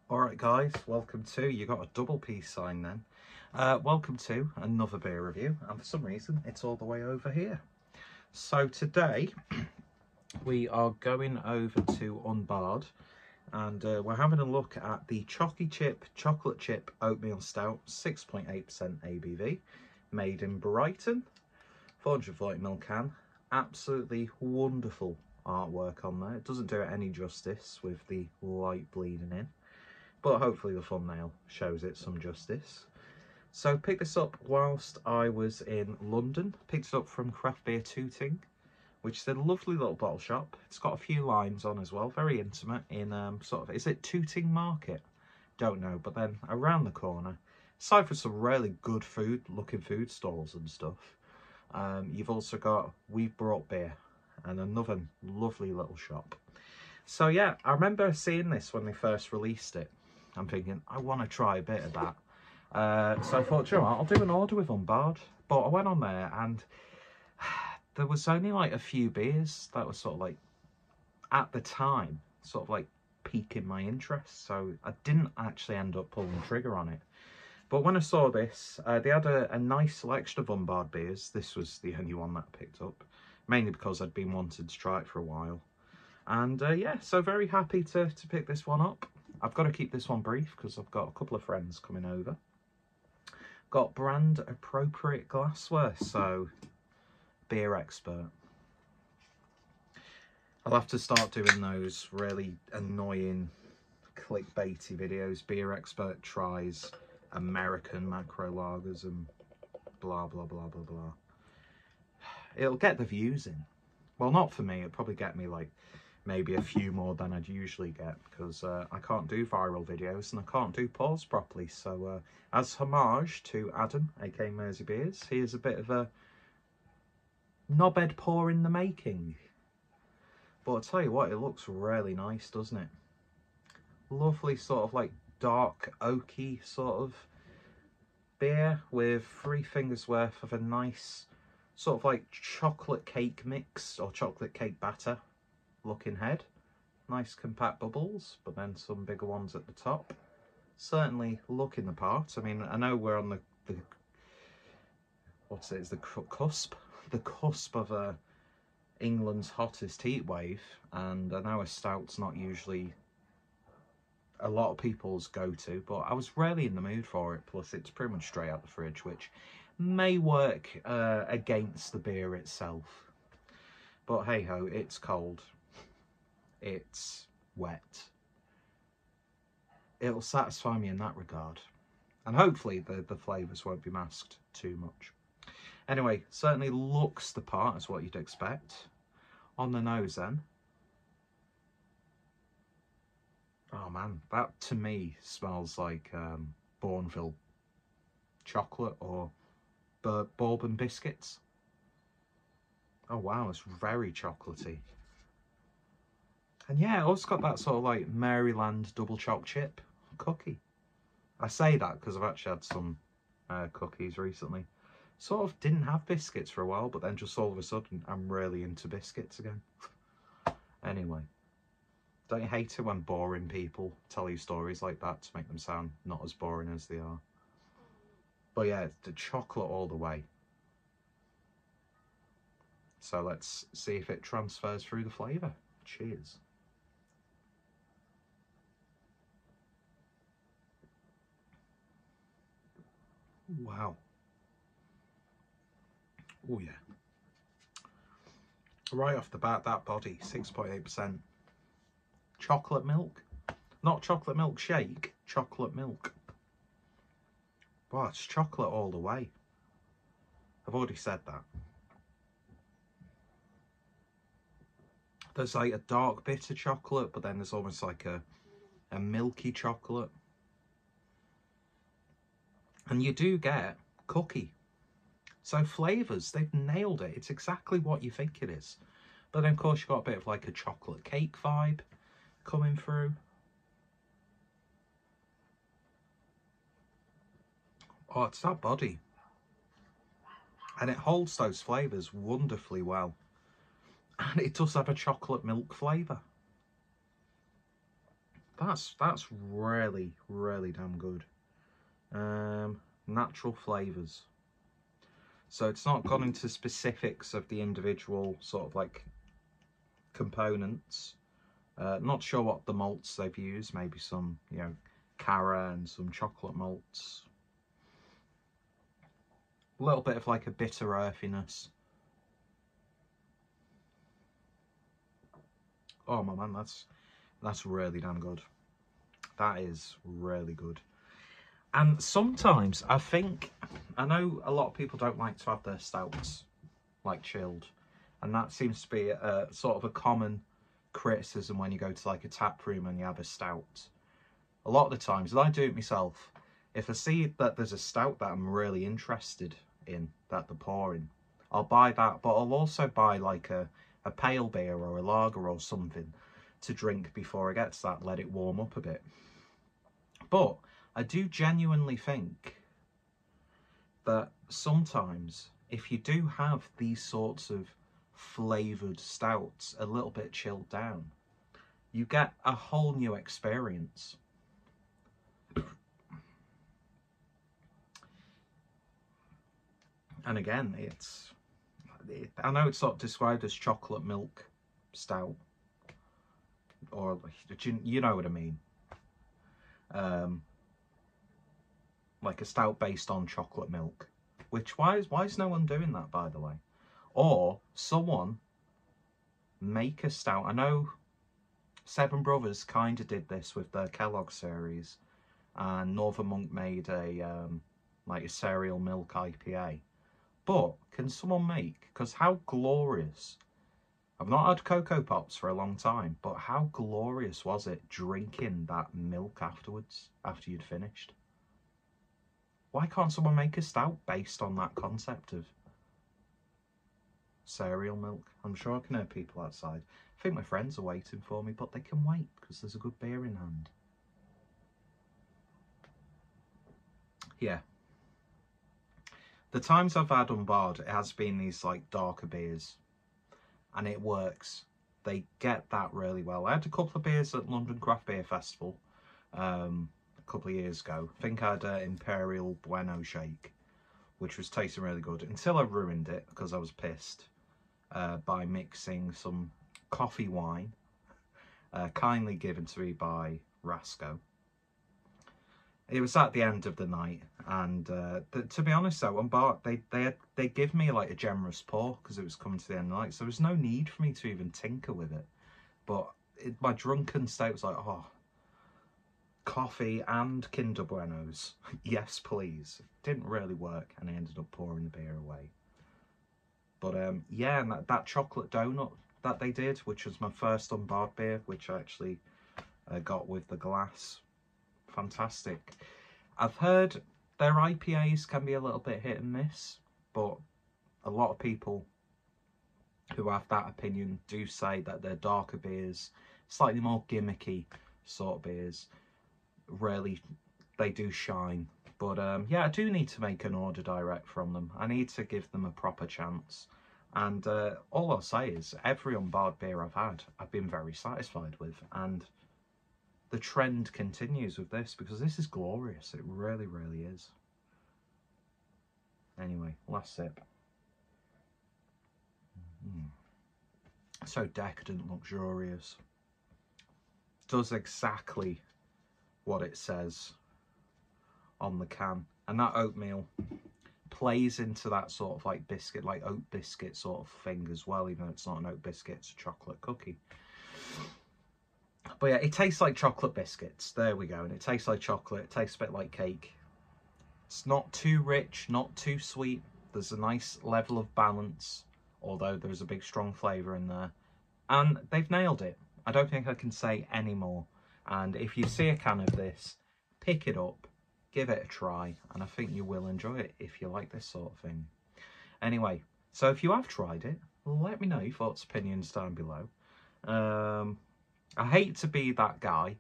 Alright guys, welcome to, you got a double peace sign then. Welcome to another beer review, and for some reason it's all the way over here. So today we are going over to UnBarred, and we're having a look at the Choccy chocolate chip oatmeal stout, 6.8% ABV, made in Brighton, 440ml can. Absolutely wonderful artwork on there. It doesn't do it any justice with the light bleeding in, but hopefully the thumbnail shows it some justice. So picked this up whilst I was in London. Picked it up from Craft Beer Tooting, which is a lovely little bottle shop. It's got a few lines on as well, very intimate in sort of, is it Tooting Market? Don't know, but then around the corner, aside from some really good looking food stalls and stuff, you've also got We've Brought Beer and another lovely little shop. So yeah, I remember seeing this when they first released it. I'm thinking, I want to try a bit of that. So I thought, you know what, I'll do an order with UnBarred. But I went on there and there was only like a few beers that were sort of like, at the time, sort of like piquing my interest. So I didn't actually end up pulling the trigger on it. But when I saw this, they had a nice selection of UnBarred beers. This was the only one that I picked up, mainly because I'd been wanting to try it for a while. And yeah, so very happy to pick this one up. I've got to keep this one brief because I've got a couple of friends coming over. Got brand appropriate glassware, so beer expert. I'll have to start doing those really annoying clickbaity videos. Beer expert tries American macro lagers and blah blah blah blah blah. It'll get the views in. Well, not for me. It'll probably get me like maybe a few more than I'd usually get, because I can't do viral videos and I can't do pause properly. So as homage to Adam, aka Mersey Beers, here's a bit of a knobhead pour in the making. But I'll tell you what, it looks really nice, doesn't it? Lovely sort of like dark oaky sort of beer with 3 fingers worth of a nice sort of like chocolate cake mix or chocolate cake batter looking head. Nice compact bubbles, but then some bigger ones at the top. Certainly looking the part. I mean, I know we're on the what's it? It's the cusp of England's hottest heat wave, and I know a stout's not usually a lot of people's go-to, but I was really in the mood for it. Plus, it's pretty much straight out the fridge, which may work against the beer itself. But hey ho, it's cold. It's wet. It'll satisfy me in that regard. And hopefully the flavours won't be masked too much. Anyway, certainly looks the part as what you'd expect. On the nose then. Oh man, that to me smells like Bourneville chocolate or bourbon biscuits. Oh wow, it's very chocolatey. And yeah, it also got that sort of like Maryland double choc chip cookie. I say that because I've actually had some cookies recently. Sort of didn't have biscuits for a while, but then just all of a sudden I'm really into biscuits again. Anyway, don't you hate it when boring people tell you stories like that to make them sound not as boring as they are? But yeah, the chocolate all the way. So let's see if it transfers through the flavour. Cheers. Wow. Oh yeah. Right off the bat, that body, 6.8%. Chocolate milk. Not chocolate milk shake, chocolate milk. Wow, it's chocolate all the way. I've already said that. There's like a dark bitter chocolate, but then there's almost like a milky chocolate. And you do get cookie. So flavours, they've nailed it. It's exactly what you think it is. But then of course you've got a bit of like a chocolate cake vibe coming through. Oh, it's that body. And it holds those flavours wonderfully well. And it does have a chocolate milk flavour. That's really, really damn good. Natural flavours. So it's not gone into specifics of the individual sort of like components. Not sure what the malts they've used. Maybe some, you know, Cara and some chocolate malts. A little bit of like a bitter earthiness. Oh my man, that's really damn good. That is really good. And sometimes I know a lot of people don't like to have their stouts like chilled, and that seems to be a sort of a common criticism when you go to like a tap room and you have a stout. A lot of the times, and I do it myself, if I see that there's a stout that I'm really interested in that they're pouring, I'll buy that, but I'll also buy like a pale beer or a lager or something to drink before I get to that, let it warm up a bit. But I do genuinely think that sometimes if you do have these sorts of flavoured stouts a little bit chilled down, you get a whole new experience. And again, I know it's sort of described as chocolate milk stout, or you know what I mean. Like a stout based on chocolate milk, which why is no one doing that, by the way? Or someone make a stout. I know Seven Brothers kind of did this with their Kellogg series, and Northern Monk made a like a cereal milk IPA. But can someone make, because how glorious, I've not had Cocoa Pops for a long time, but how glorious was it drinking that milk afterwards, after you'd finished? Why can't someone make a stout based on that concept of cereal milk? I'm sure I can hear people outside. I think my friends are waiting for me, but they can wait because there's a good beer in hand. Yeah. The times I've had UnBarred, it has been these like darker beers, and it works. They get that really well. I had a couple of beers at London Craft Beer Festival a couple of years ago. I think I had Imperial Bueno Shake, which was tasting really good, until I ruined it because I was pissed by mixing some coffee wine, kindly given to me by Rasco. It was at the end of the night, and to be honest though, UnBarred, they give me like a generous pour because it was coming to the end of the night, so there was no need for me to even tinker with it. But my drunken state was like, oh, coffee and Kinder Buenos, yes please. It didn't really work, and I ended up pouring the beer away. But yeah, and that chocolate donut that they did, which was my first UnBarred beer, which I actually got with the glass. Fantastic. I've heard their IPAs can be a little bit hit and miss, but a lot of people who have that opinion do say that their darker beers, slightly more gimmicky sort of beers, really, they do shine. But yeah, I do need to make an order direct from them. I need to give them a proper chance. And all I'll say is every UnBarred beer I've had, I've been very satisfied with. And the trend continues with this, because this is glorious. It really, really is. Anyway, last sip. So decadent, luxurious. Does exactly what it says on the can. And that oatmeal plays into that sort of like biscuit, like oat biscuit sort of thing as well, even though it's not an oat biscuit, it's a chocolate cookie. But yeah, it tastes like chocolate biscuits. There we go. And it tastes like chocolate. It tastes a bit like cake. It's not too rich, not too sweet. There's a nice level of balance, although there's a big strong flavour in there. And they've nailed it. I don't think I can say any more. And if you see a can of this, pick it up, give it a try, and I think you will enjoy it if you like this sort of thing. Anyway, so if you have tried it, let me know your thoughts, opinions down below. I hate to be that guy,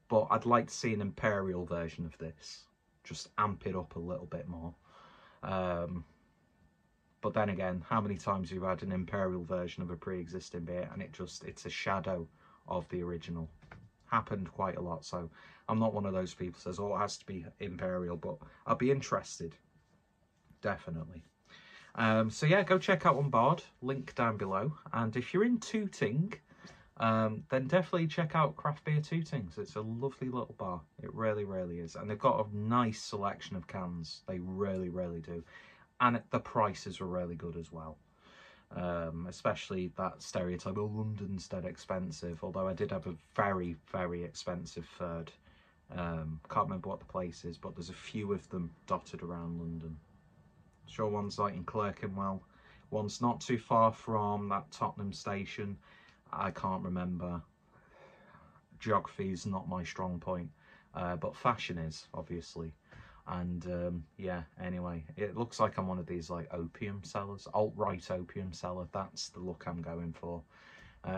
but I'd like to see an imperial version of this. Just amp it up a little bit more. But then again, how many times have you had an imperial version of a pre-existing beer and it's a shadow of the original? happened quite a lot, so I'm not one of those people who says, oh, it has to be imperial, but I'll be interested, definitely. So yeah, go check out UnBarred, link down below. And if you're in Tooting, then definitely check out Craft Beer Tootings. It's a lovely little bar. It really, really is. And they've got a nice selection of cans. They really, really do. And the prices are really good as well. Especially that stereotype, oh, London's dead expensive. Although I did have a very, very expensive third. Can't remember what the place is, but there's a few of them dotted around London. Sure, one's like in Clerkenwell, one's not too far from that Tottenham station. I can't remember. Geography's not my strong point, but fashion is, obviously. And yeah, anyway, it looks like I'm one of these like opium sellers, alt-right opium seller. That's the look I'm going for.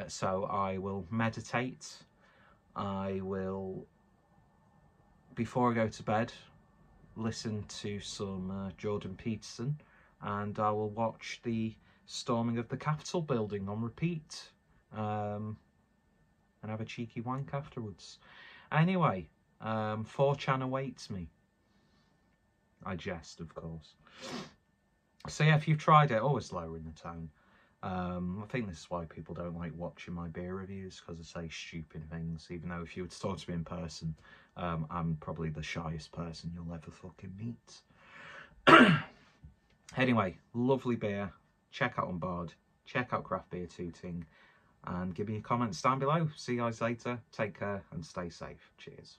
So I will meditate. I will, before I go to bed, listen to some Jordan Peterson, and I will watch the storming of the Capitol building on repeat, and have a cheeky wank afterwards. Anyway, 4chan awaits me. I jest, of course. So yeah, if you've tried it, always lower in the tone. I think this is why people don't like watching my beer reviews, because I say stupid things, even though if you were to talk to me in person, I'm probably the shyest person you'll ever fucking meet. Anyway, lovely beer. Check out UnBarred. Check out Craft Beer Tooting. And give me your comments down below. See you guys later. Take care and stay safe. Cheers.